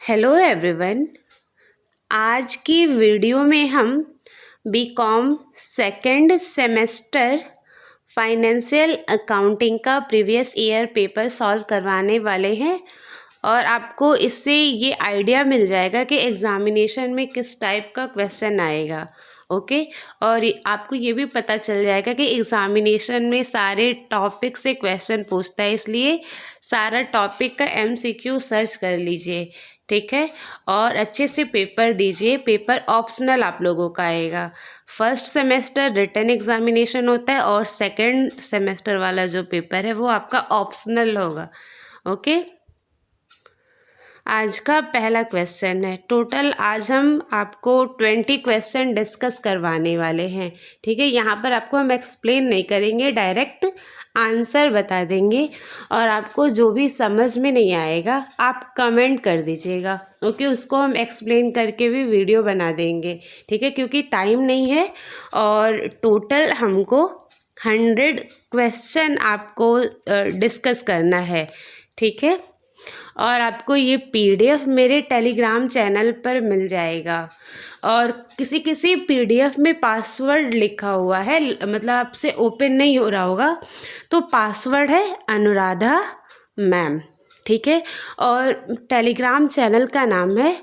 Hello everyone. आज की video में हम BCom second semester financial accounting का प्रीवियस ईयर पेपर सॉल्व करवाने वाले हैं और आपको इससे ये आइडिया मिल जाएगा कि एग्ज़ामिनेशन में किस टाइप का क्वेश्चन आएगा। ओके और आपको ये भी पता चल जाएगा कि एग्ज़ामिनेशन में सारे टॉपिक से क्वेश्चन पूछता है, इसलिए सारा टॉपिक का एमसीक्यू सर्च कर लीजिए। ठीक है, और अच्छे से पेपर दीजिए। पेपर ऑप्शनल आप लोगों का आएगा। फर्स्ट सेमेस्टर रिटन एग्जामिनेशन होता है और सेकंड सेमेस्टर वाला जो पेपर है वो आपका ऑप्शनल होगा। ओके, आज का पहला क्वेश्चन है। टोटल आज हम आपको 20 क्वेश्चन डिस्कस करवाने वाले हैं। ठीक है, यहाँ पर आपको हम एक्सप्लेन नहीं करेंगे, डायरेक्ट आंसर बता देंगे और आपको जो भी समझ में नहीं आएगा आप कमेंट कर दीजिएगा। ओके, उसको हम एक्सप्लेन करके भी वीडियो बना देंगे। ठीक है, क्योंकि टाइम नहीं है और टोटल हमको 100 क्वेश्चन आपको डिस्कस करना है। ठीक है, और आपको ये पीडीएफ मेरे टेलीग्राम चैनल पर मिल जाएगा और किसी किसी पीडीएफ में पासवर्ड लिखा हुआ है, मतलब आपसे ओपन नहीं हो रहा होगा, तो पासवर्ड है अनुराधा मैम। ठीक है, और टेलीग्राम चैनल का नाम है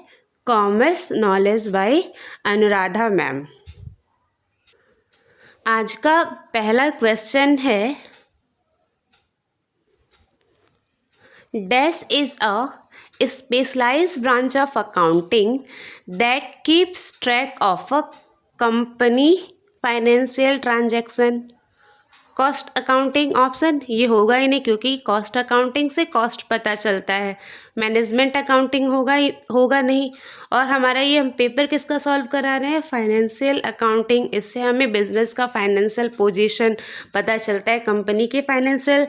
commerce knowledge by Anuradha ma'am. आज का पहला क्वेश्चन है, Dash is a specialized branch of accounting that keeps track of a company financial transaction. Cost accounting option ये होगा ही नहीं, क्योंकि कॉस्ट अकाउंटिंग से कॉस्ट पता चलता है। मैनेजमेंट अकाउंटिंग होगा नहीं। और हमारा ये हम पेपर किसका सॉल्व करा रहे हैं, फाइनेंशियल अकाउंटिंग। इससे हमें बिजनेस का फाइनेंशियल पोजीशन पता चलता है, कंपनी के फाइनेंशियल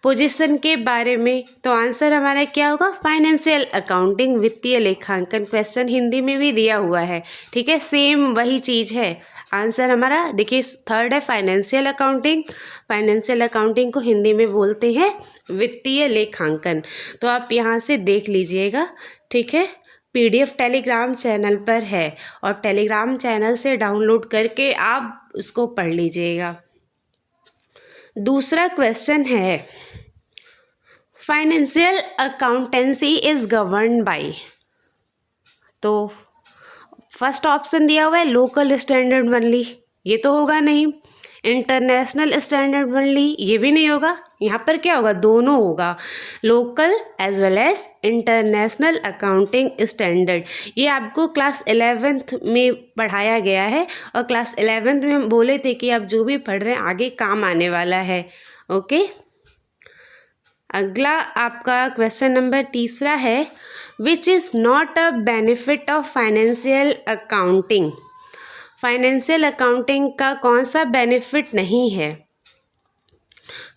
पोजीशन के बारे में। तो आंसर हमारा क्या होगा, फाइनेंशियल अकाउंटिंग, वित्तीय लेखांकन। क्वेश्चन हिंदी में भी दिया हुआ है। ठीक है, सेम वही चीज़ है। आंसर हमारा देखिए थर्ड है फाइनेंशियल अकाउंटिंग। फाइनेंशियल अकाउंटिंग को हिंदी में बोलते हैं वित्तीय लेखांकन। तो आप यहाँ से देख लीजिएगा। ठीक है, पीडीएफ टेलीग्राम चैनल पर है और टेलीग्राम चैनल से डाउनलोड करके आप उसको पढ़ लीजिएगा। दूसरा क्वेश्चन है, financial accountancy is governed bye. तो फर्स्ट ऑप्शन दिया हुआ है लोकल स्टैंडर्ड ओनली, ये तो होगा नहीं। इंटरनेशनल स्टैंडर्ड ओनली, ये भी नहीं होगा। यहाँ पर क्या होगा, दोनों होगा, local as well as international accounting standard. ये आपको क्लास 11th में पढ़ाया गया है और क्लास 11th में हम बोले थे कि आप जो भी पढ़ रहे हैं आगे काम आने वाला है। ओके, अगला आपका क्वेश्चन नंबर तीसरा है, which is not a benefit of financial accounting. Financial accounting का कौन सा बेनिफिट नहीं है।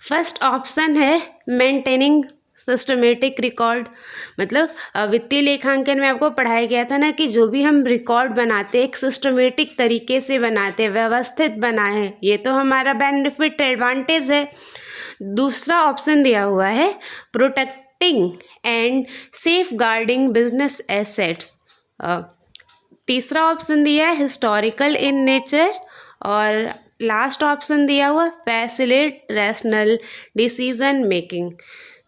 फर्स्ट ऑप्शन है मेंटेनिंग सिस्टमेटिक रिकॉर्ड। मतलब वित्तीय लेखांकन में आपको पढ़ाया गया था ना कि जो भी हम रिकॉर्ड बनाते हैं एक सिस्टमेटिक तरीके से बनाते हैं, व्यवस्थित बनाए, ये तो हमारा बेनिफिट एडवांटेज है। दूसरा ऑप्शन दिया हुआ है protecting and safeguarding business assets. तीसरा ऑप्शन दिया है हिस्टोरिकल इन नेचर और लास्ट ऑप्शन दिया हुआ फैसिलिटेट रैशनल डिसीजन मेकिंग।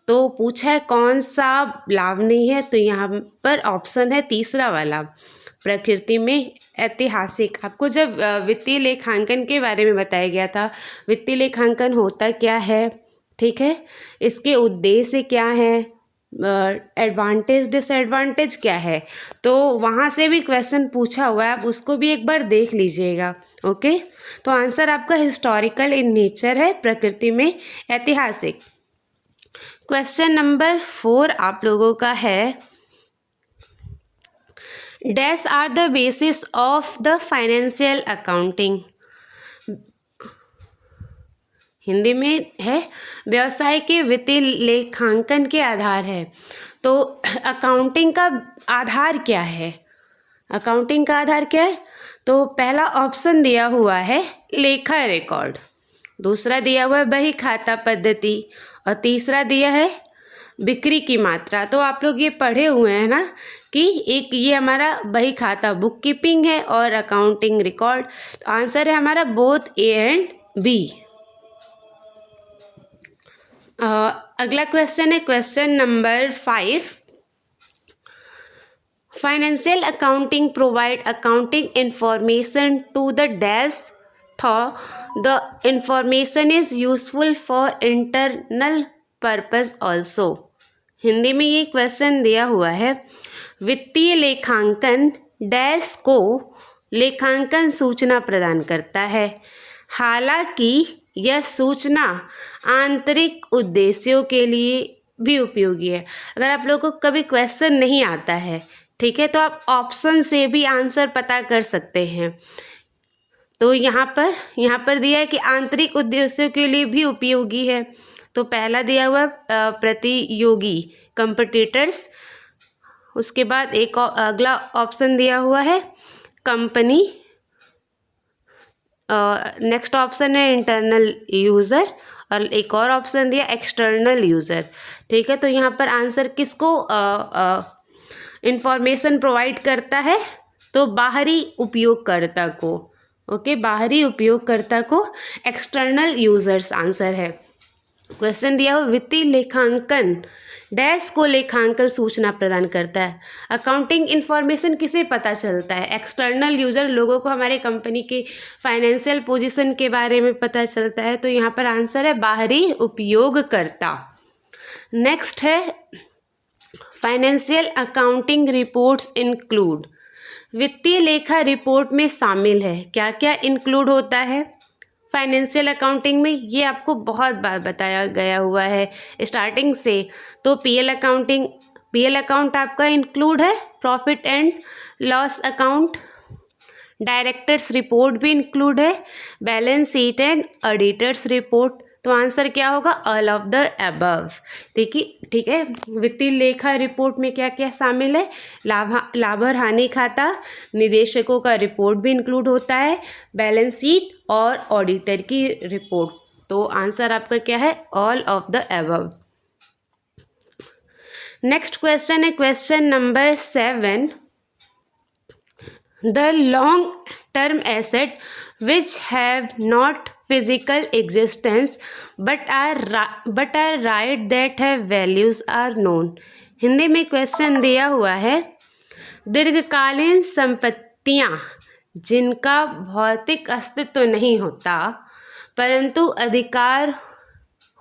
तो पूछा है कौन सा लाभ नहीं है, तो यहाँ पर ऑप्शन है तीसरा वाला, प्रकृति में ऐतिहासिक। आपको जब वित्तीय लेखांकन के बारे में बताया गया था, वित्तीय लेखांकन होता क्या है, ठीक है, इसके उद्देश्य क्या है, एडवांटेज डिसएडवांटेज क्या है, तो वहाँ से भी क्वेश्चन पूछा हुआ है, आप उसको भी एक बार देख लीजिएगा। ओके, तो आंसर आपका हिस्टोरिकल इन नेचर है, प्रकृति में ऐतिहासिक। क्वेश्चन नंबर 4 आप लोगों का है, dash are the basis of the financial accounting. Hindi में है व्यवसाय के वित्तीय लेखांकन के आधार है। तो अकाउंटिंग का आधार क्या है, अकाउंटिंग का आधार क्या है, तो पहला ऑप्शन दिया हुआ है लेखा रिकॉर्ड, दूसरा दिया हुआ है बही खाता पद्धति और तीसरा दिया है बिक्री की मात्रा। तो आप लोग ये पढ़े हुए हैं ना कि एक ये हमारा बही खाता बुक कीपिंग है और अकाउंटिंग रिकॉर्ड। तो आंसर है हमारा बोथ ए एंड बी। अगला क्वेश्चन है question number 5। Financial accounting provide accounting information to the dash the information is useful for internal purpose also. Hindi में ये क्वेश्चन दिया हुआ है, वित्तीय लेखांकन डैश को लेखांकन सूचना प्रदान करता है, हालांकि यह सूचना आंतरिक उद्देश्यों के लिए भी उपयोगी है। अगर आप लोगों को कभी क्वेश्चन नहीं आता है, ठीक है, तो आप ऑप्शन से भी आंसर पता कर सकते हैं। तो यहाँ पर दिया है कि आंतरिक उद्देश्यों के लिए भी उपयोगी है। तो पहला दिया हुआ प्रतियोगी कंपटीटर्स, उसके बाद एक अगला ऑप्शन दिया हुआ है कंपनी, नेक्स्ट ऑप्शन है इंटरनल यूज़र और एक और ऑप्शन दिया एक्सटर्नल यूज़र। ठीक है, तो यहाँ पर आंसर किसको इंफॉर्मेशन प्रोवाइड करता है? तो बाहरी उपयोगकर्ता को। ओके, बाहरी उपयोगकर्ता को एक्सटर्नल यूज़र्स आंसर है। क्वेश्चन दिया हुआ वित्तीय लेखांकन डैश को लेखांकन सूचना प्रदान करता है। अकाउंटिंग इन्फॉर्मेशन किसे पता चलता है? एक्सटर्नल यूज़र, लोगों को हमारे कंपनी के फाइनेंशियल पोजीशन के बारे में पता चलता है। तो यहाँ पर आंसर है बाहरी उपयोगकर्ता। नेक्स्ट है फाइनेंशियल अकाउंटिंग रिपोर्ट्स इंक्लूड। वित्तीय लेखा रिपोर्ट में शामिल है, क्या क्या इंक्लूड होता है फाइनेंशियल अकाउंटिंग में? ये आपको बहुत बार बताया गया हुआ है स्टार्टिंग से। तो पीएल अकाउंट आपका इंक्लूड है, profit and loss account, directors report भी इंक्लूड है, balance sheet and auditors report. तो आंसर क्या होगा? All of the above. देखिए, ठीक है, वित्तीय लेखा रिपोर्ट में क्या क्या शामिल है? लाभ और हानि खाता, निदेशकों का रिपोर्ट भी इंक्लूड होता है, बैलेंस शीट और ऑडिटर की रिपोर्ट। तो आंसर आपका क्या है? All of the above. Next question है question number 7। The long-term asset which have not physical existence but are right that have values are known। Hindi में क्वेश्चन दिया हुआ है, दीर्घकालीन संपत्तियां जिनका भौतिक अस्तित्व नहीं होता परंतु अधिकार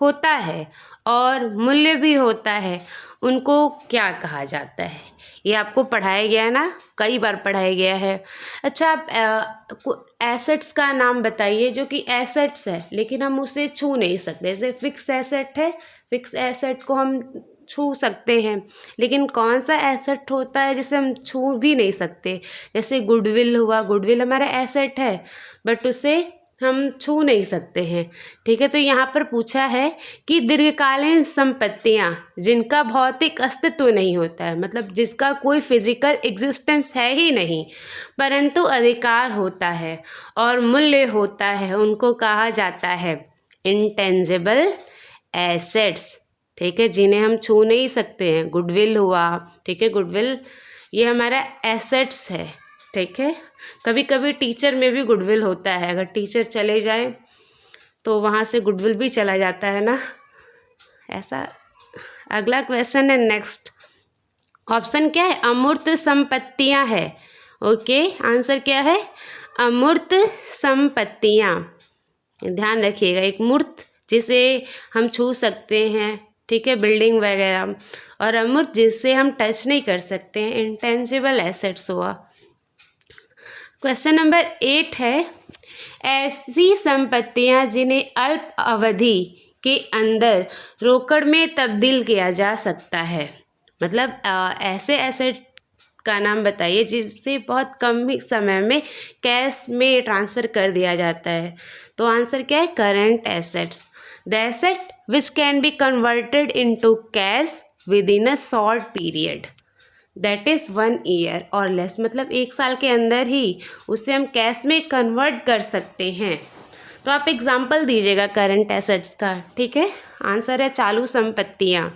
होता है और मूल्य भी होता है, उनको क्या कहा जाता है? ये आपको पढ़ाया गया ना, कई बार पढ़ाया गया है। अच्छा, आप एसेट्स का नाम बताइए जो कि एसेट्स है लेकिन हम उसे छू नहीं सकते। जैसे फिक्स एसेट है, फिक्स एसेट को हम छू सकते हैं, लेकिन कौन सा एसेट होता है जिसे हम छू भी नहीं सकते? जैसे गुडविल हुआ, गुडविल हमारा एसेट है बट उसे हम छू नहीं सकते हैं। ठीक है, तो यहाँ पर पूछा है कि दीर्घकालीन संपत्तियाँ जिनका भौतिक अस्तित्व नहीं होता है, मतलब जिसका कोई फिजिकल एग्जिस्टेंस है ही नहीं परंतु अधिकार होता है और मूल्य होता है, उनको कहा जाता है इंटेंजिबल एसेट्स। ठीक है, जिन्हें हम छू नहीं सकते हैं। गुडविल हुआ, ठीक है, गुडविल ये हमारा एसेट्स है। ठीक है, कभी कभी टीचर में भी गुडविल होता है, अगर टीचर चले जाए तो वहाँ से गुडविल भी चला जाता है ना, ऐसा। अगला क्वेश्चन है नेक्स्ट, ऑप्शन क्या है? अमूर्त संपत्तियाँ है। ओके, आंसर क्या है? अमूर्त संपत्तियाँ। ध्यान रखिएगा, एक मूर्त जिसे हम छू सकते हैं, ठीक है, बिल्डिंग वगैरह, और अमूर्त जिससे हम टच नहीं कर सकते हैं, इंटेंजिबल एसेट्स हुआ। क्वेश्चन नंबर 8 है, ऐसी संपत्तियां जिन्हें अल्प अवधि के अंदर रोकड़ में तब्दील किया जा सकता है। मतलब ऐसे एसेट का नाम बताइए जिससे बहुत कम ही समय में कैश में ट्रांसफ़र कर दिया जाता है। तो आंसर क्या है? Current assets. The asset which can be converted into cash with in a short period, that is 1 year और लेस। मतलब 1 साल के अंदर ही उसे हम कैश में कन्वर्ट कर सकते हैं। तो आप एग्जाम्पल दीजिएगा करंट एसेट्स का। ठीक है, आंसर है चालू संपत्तियाँ।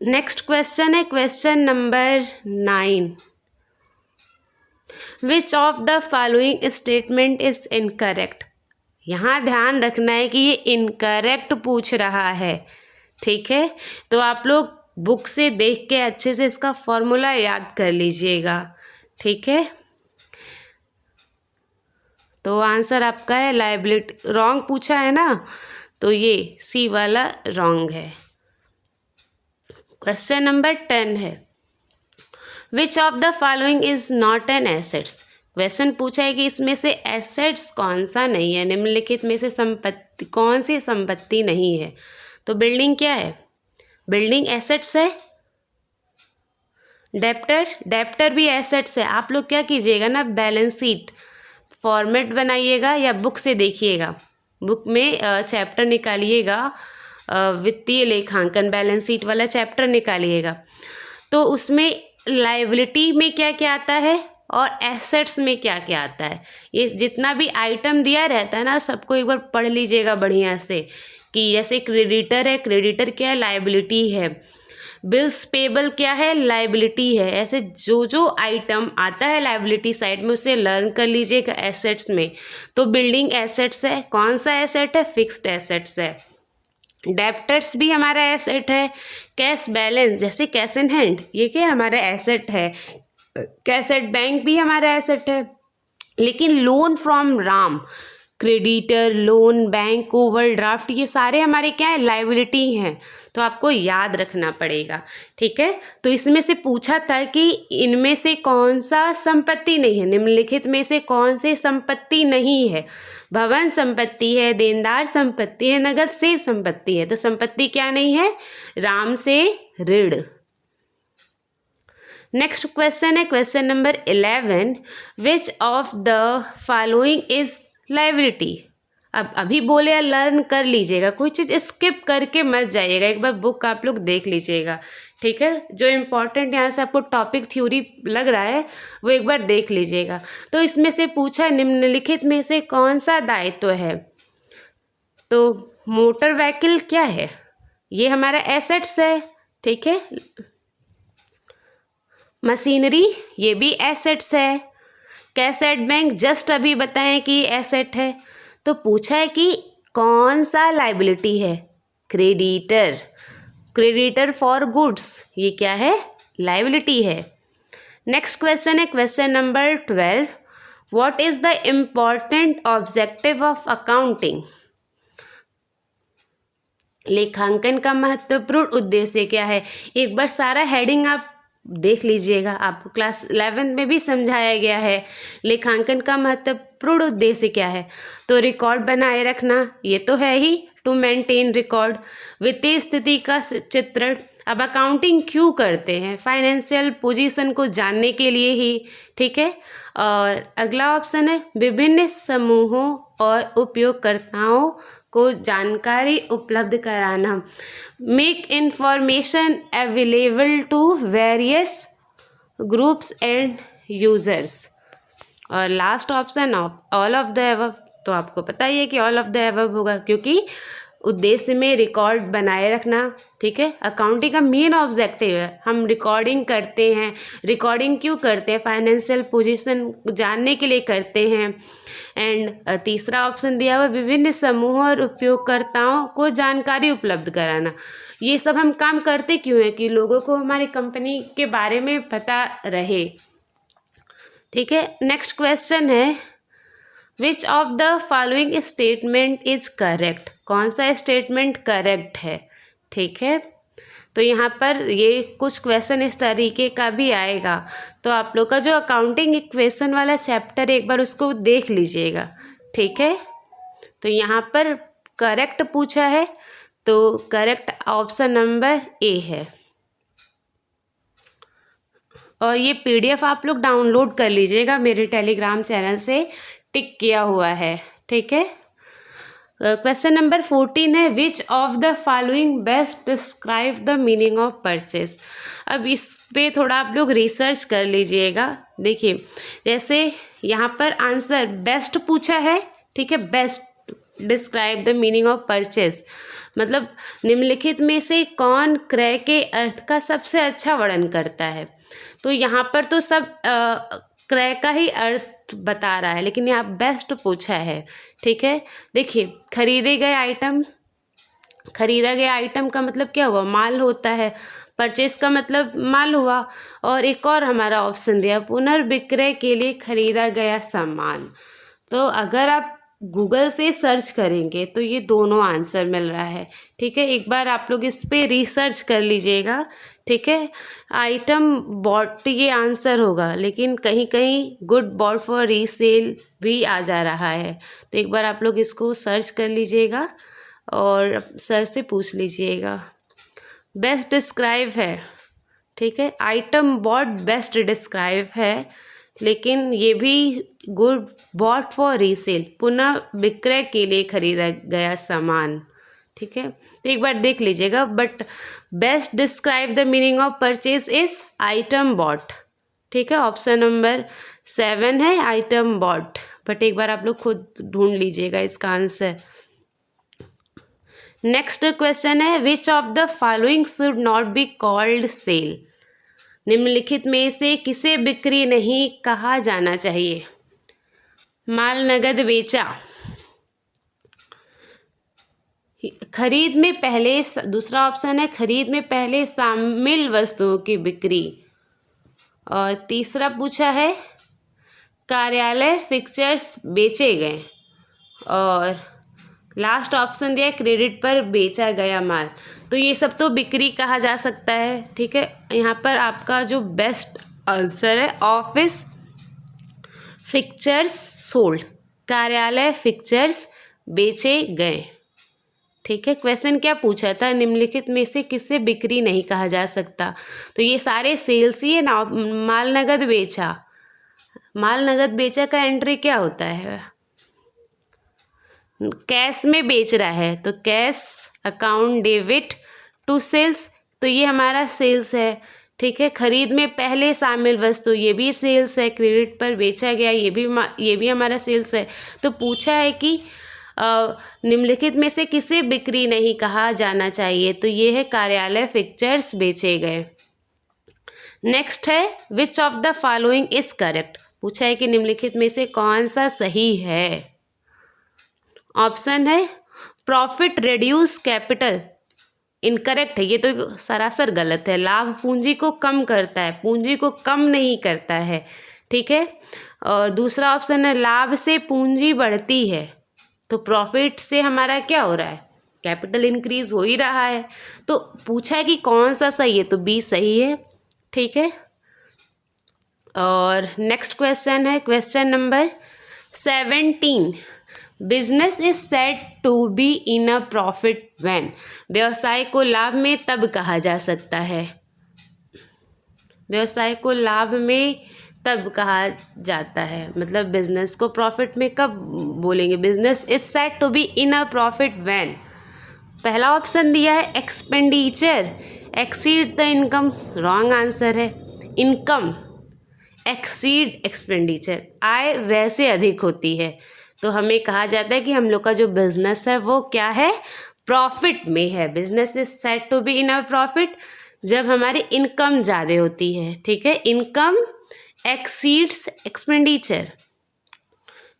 नेक्स्ट क्वेश्चन है question number 9। Which of the following statement is incorrect. यहाँ ध्यान रखना है कि ये इनकरेक्ट पूछ रहा है, ठीक है। तो आप लोग बुक से देख के अच्छे से इसका फॉर्मूला याद कर लीजिएगा, ठीक है। तो आंसर आपका है लायबिलिटी, रॉन्ग पूछा है ना, तो ये सी वाला रॉन्ग है। क्वेश्चन नंबर 10 है which of the following is not an assets. Question पूछा है कि इसमें से एसेट्स कौन सा नहीं है, निम्नलिखित में से संपत्ति कौन सी संपत्ति नहीं है। तो बिल्डिंग क्या है, बिल्डिंग एसेट्स है। डेप्टर भी एसेट्स है। आप लोग क्या कीजिएगा ना, बैलेंस शीट फॉर्मेट बनाइएगा या बुक से देखिएगा, बुक में चैप्टर निकालिएगा, वित्तीय लेखांकन बैलेंस शीट वाला चैप्टर निकालिएगा। तो उसमें लायबिलिटी में क्या क्या आता है और एसेट्स में क्या क्या आता है, ये जितना भी आइटम दिया रहता है ना, सबको एक बार पढ़ लीजिएगा बढ़िया से। कि जैसे क्रेडिटर है, क्रेडिटर क्या है, लायबिलिटी है। बिल्स पेबल क्या है, लायबिलिटी है। ऐसे जो जो आइटम आता है लायबिलिटी साइड में उसे लर्न कर लीजिएगा एसेट्स में। तो बिल्डिंग एसेट्स है, कौन सा एसेट है, फिक्स्ड एसेट्स है। डेप्टर्स भी हमारा एसेट है। कैश बैलेंस जैसे कैश इन हैंड, ये क्या हमारा एसेट है। कैश एट बैंक भी हमारा एसेट है। लेकिन loan from Ram, creditor, loan, bank, overdraft, ये सारे हमारे क्या है, लायबिलिटी हैं। तो आपको याद रखना पड़ेगा, ठीक है। तो इसमें से पूछा था कि इनमें से कौन सा संपत्ति नहीं है, निम्नलिखित में से कौन सी संपत्ति नहीं है। भवन संपत्ति है, देनदार संपत्ति है, नगद से संपत्ति है। तो संपत्ति क्या नहीं है, राम से ऋण। नेक्स्ट क्वेश्चन है question number 11 which of the following is liability. अब अभी बोले लर्न कर लीजिएगा, कोई चीज़ स्किप करके मत जाइएगा, एक बार बुक आप लोग देख लीजिएगा, ठीक है। जो इम्पोर्टेंट यहाँ से आपको टॉपिक थ्योरी लग रहा है वो एक बार देख लीजिएगा। तो इसमें से पूछा निम्नलिखित में से कौन सा दायित्व है। तो मोटर व्हीकल क्या है, ये हमारा एसेट्स है, ठीक है। मशीनरी ये भी एसेट्स है। कैश एट बैंक जस्ट अभी बताएं कि एसेट है। तो पूछा है कि कौन सा लायबिलिटी है, क्रेडिटर। क्रेडिटर फॉर गुड्स ये क्या है, लायबिलिटी है। नेक्स्ट क्वेश्चन है question number 12 what is the important objective of accounting. लेखांकन का महत्वपूर्ण उद्देश्य क्या है। एक बार सारा हेडिंग आप देख लीजिएगा, आपको क्लास 11 में भी समझाया गया है। लेखांकन का महत्वपूर्ण उद्देश्य क्या है, तो रिकॉर्ड बनाए रखना, ये तो है ही, टू मेंटेन रिकॉर्ड। वित्तीय स्थिति का चित्रण, अब अकाउंटिंग क्यों करते हैं, फाइनेंशियल पोजीशन को जानने के लिए ही, ठीक है। और अगला ऑप्शन है विभिन्न समूहों और उपयोगकर्ताओं को जानकारी उपलब्ध कराना, make information available to various groups and users. और last option all of the above. तो आपको पता ही है कि ऑल ऑफ द अबव होगा, क्योंकि उद्देश्य में रिकॉर्ड बनाए रखना, ठीक है। अकाउंटिंग का मेन ऑब्जेक्टिव है, हम रिकॉर्डिंग करते हैं। रिकॉर्डिंग क्यों करते हैं, फाइनेंशियल पोजीशन जानने के लिए करते हैं। एंड तीसरा ऑप्शन दिया हुआ विभिन्न समूहों और उपयोगकर्ताओं को जानकारी उपलब्ध कराना। ये सब हम काम करते क्यों हैं, कि लोगों को हमारी कंपनी के बारे में पता रहे, ठीक है। नेक्स्ट क्वेश्चन है which of the following statement is correct. कौन सा स्टेटमेंट करेक्ट है, ठीक है। तो यहाँ पर ये कुछ क्वेश्चन इस तरीके का भी आएगा। तो आप लोग का जो अकाउंटिंग इक्वेशन वाला चैप्टर एक बार उसको देख लीजिएगा, ठीक है। तो यहाँ पर करेक्ट पूछा है, तो करेक्ट ऑप्शन नंबर ए है। और ये PDF आप लोग डाउनलोड कर लीजिएगा, मेरे टेलीग्राम चैनल से टिक किया हुआ है, ठीक है। क्वेश्चन नंबर 14 है which of the following best describe the meaning of purchase. अब इस पे थोड़ा आप लोग रिसर्च कर लीजिएगा। देखिए जैसे यहाँ पर आंसर बेस्ट पूछा है, ठीक है, best describe the meaning of purchase, मतलब निम्नलिखित में से कौन क्रय के अर्थ का सबसे अच्छा वर्णन करता है। तो यहाँ पर तो सब क्रय का ही अर्थ बता रहा है, लेकिन यहाँ बेस्ट पूछा है। ठीक है, देखिए खरीदा गया आइटम का मतलब क्या हुआ, माल होता है। परचेस का मतलब माल हुआ। और एक और हमारा ऑप्शन दिया, पुनर्विक्रय के लिए खरीदा गया सामान। तो अगर आप गूगल से सर्च करेंगे तो ये दोनों आंसर मिल रहा है। ठीक है, एक बार आप लोग इस पे रिसर्च कर लीजिएगा। ठीक है, आइटम बॉट ये आंसर होगा, लेकिन कहीं कहीं गुड बॉट फॉर रीसेल भी आ जा रहा है। तो एक बार आप लोग इसको सर्च कर लीजिएगा और सर से पूछ लीजिएगा। बेस्ट डिस्क्राइब है, ठीक है, आइटम बॉट बेस्ट डिस्क्राइब है, लेकिन ये भी गुड बॉट फॉर रीसेल, पुनः विक्रय के लिए खरीदा गया सामान। ठीक है, तो एक बार देख लीजिएगा। But best describe the meaning of purchase is item bought. ठीक है, ऑप्शन नंबर 7 है आइटम बॉट। बट एक बार आप लोग खुद ढूंढ लीजिएगा इसका आंसर। नेक्स्ट क्वेश्चन है, which of the following should not be called sale. निम्नलिखित में से किसे बिक्री नहीं कहा जाना चाहिए। माल नगद बेचा, खरीद में पहले, दूसरा ऑप्शन है खरीद में पहले शामिल वस्तुओं की बिक्री, और तीसरा पूछा है कार्यालय फिक्चर्स बेचे गए, और लास्ट ऑप्शन दिया है क्रेडिट पर बेचा गया माल। तो ये सब तो बिक्री कहा जा सकता है। ठीक है, यहाँ पर आपका जो बेस्ट आंसर है ऑफिस फिक्चर्स सोल्ड, कार्यालय फिक्चर्स बेचे गए। ठीक है, क्वेश्चन क्या पूछा था, निम्नलिखित में से किससे बिक्री नहीं कहा जा सकता। तो ये सारे सेल्स ही है ना। माल नगद बेचा, माल नगद बेचा का एंट्री क्या होता है, कैश में बेच रहा है, तो cash account debit to sales, तो ये हमारा सेल्स है। ठीक है, खरीद में पहले शामिल वस्तु, ये भी सेल्स है। क्रेडिट पर बेचा गया, ये भी हमारा सेल्स है। तो पूछा है कि निम्नलिखित में से किसे बिक्री नहीं कहा जाना चाहिए, तो ये है कार्यालय फिक्चर्स बेचे गए। नेक्स्ट है which of the following is correct, पूछा है कि निम्नलिखित में से कौन सा सही है। ऑप्शन है प्रॉफिट रिड्यूस कैपिटल, इनकरेक्ट है, ये तो सरासर गलत है। लाभ पूंजी को कम करता है, पूंजी को कम नहीं करता है। ठीक है, और दूसरा ऑप्शन है लाभ से पूंजी बढ़ती है, तो प्रॉफिट से हमारा क्या हो रहा है, कैपिटल इंक्रीज हो ही रहा है। तो पूछा है कि कौन सा सही है, तो बी सही है। ठीक है, और नेक्स्ट क्वेश्चन है question number 17, business is said to be in a profit when, व्यवसाय को लाभ में तब कहा जा सकता है, व्यवसाय को लाभ में तब कहा जाता है, मतलब बिजनेस को प्रॉफिट में कब बोलेंगे, business is said to be in a profit when. पहला ऑप्शन दिया है expenditure exceed the income, wrong answer है। इनकम एक्सीड एक्सपेंडिचर, आय व्यय से अधिक होती है, तो हमें कहा जाता है कि हम लोग का जो बिजनेस है वो क्या है, प्रॉफिट में है। Business is said to be in a profit जब हमारी इनकम ज़्यादा होती है। ठीक है, income exceeds expenditure.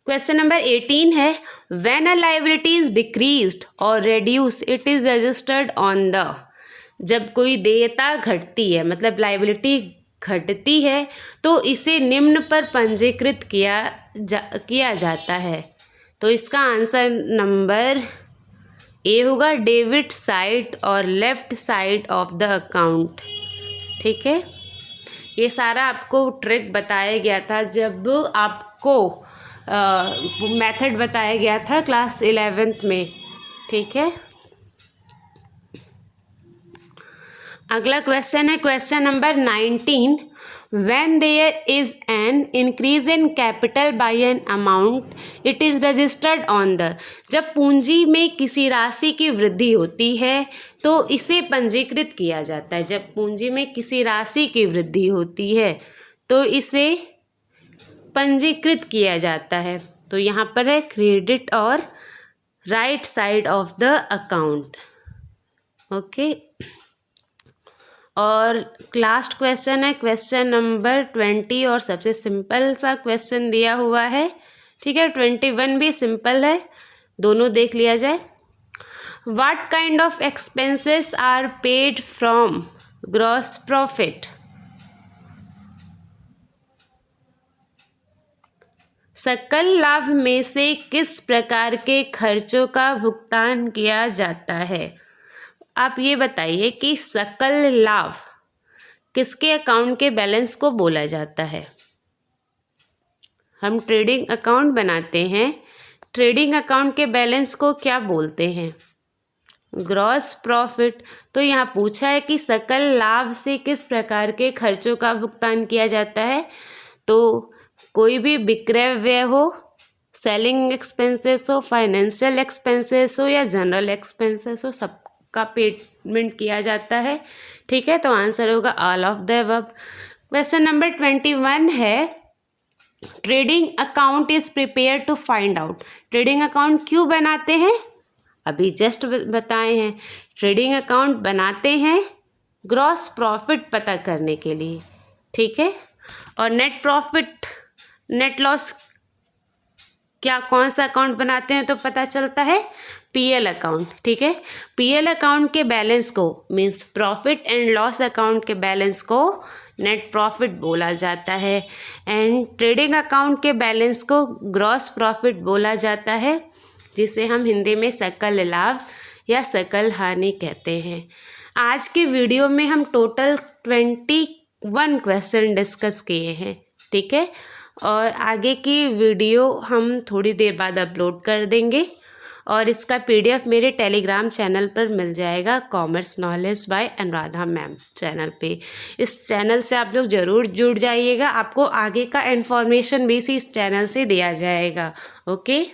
Question number 18 है when a liability is decreased और reduce it is registered on the, जब कोई देयता घटती है, मतलब लायबिलिटी घटती है, तो इसे निम्न पर पंजीकृत किया जाता है। तो इसका आंसर नंबर ए होगा, डेबिट साइड और left side of the account. ठीक है, ये सारा आपको ट्रिक बताया गया था जब आपको मेथड बताया गया था क्लास 11th में। ठीक है, अगला क्वेश्चन है question number 19, when there is an increase in capital by an amount it is registered on the, जब पूंजी में किसी राशि की वृद्धि होती है तो इसे पंजीकृत किया जाता है। जब पूंजी में किसी राशि की वृद्धि होती है तो इसे पंजीकृत किया जाता है। तो यहाँ पर है क्रेडिट और right side of the account. Okay, और लास्ट क्वेश्चन है क्वेश्चन नंबर 20 और सबसे सिंपल सा क्वेश्चन दिया हुआ है। ठीक है, 21 भी सिंपल है, दोनों देख लिया जाए। What kind of expenses are paid from gross profit? सकल लाभ में से किस प्रकार के खर्चों का भुगतान किया जाता है? आप ये बताइए कि सकल लाभ किसके अकाउंट के बैलेंस को बोला जाता है? हम ट्रेडिंग अकाउंट बनाते हैं, ट्रेडिंग अकाउंट के बैलेंस को क्या बोलते हैं? Gross profit. तो यहाँ पूछा है कि सकल लाभ से किस प्रकार के खर्चों का भुगतान किया जाता है। तो कोई भी विक्रय व्यय हो, सेलिंग एक्सपेंसेस हो, फाइनेंशियल एक्सपेंसेस हो या जनरल एक्सपेंसेस हो, सबका पेमेंट किया जाता है। ठीक है, तो आंसर होगा all of the above. Question number 21 है trading account is prepare to find out. Trading account क्यों बनाते हैं? अभी जस्ट बताए हैं, ट्रेडिंग अकाउंट बनाते हैं ग्रॉस प्रॉफिट पता करने के लिए। ठीक है, और नेट प्रॉफिट नेट लॉस क्या कौन सा अकाउंट बनाते हैं तो पता चलता है? PL account. ठीक है, पीएल अकाउंट के बैलेंस को means profit and loss account के बैलेंस को नेट प्रॉफिट बोला जाता है, एंड ट्रेडिंग अकाउंट के बैलेंस को ग्रॉस प्रॉफिट बोला जाता है, जिसे हम हिंदी में सकल लाभ या सकल हानि कहते हैं। आज के वीडियो में हम टोटल 21 क्वेश्चन डिस्कस किए हैं। ठीक है, और आगे की वीडियो हम थोड़ी देर बाद अपलोड कर देंगे, और इसका PDF मेरे टेलीग्राम चैनल पर मिल जाएगा, commerce knowledge by Anuradha ma'am channel पे। इस चैनल से आप लोग ज़रूर जुड़ जाइएगा, आपको आगे का इन्फॉर्मेशन भी इस चैनल से दिया जाएगा। ओके।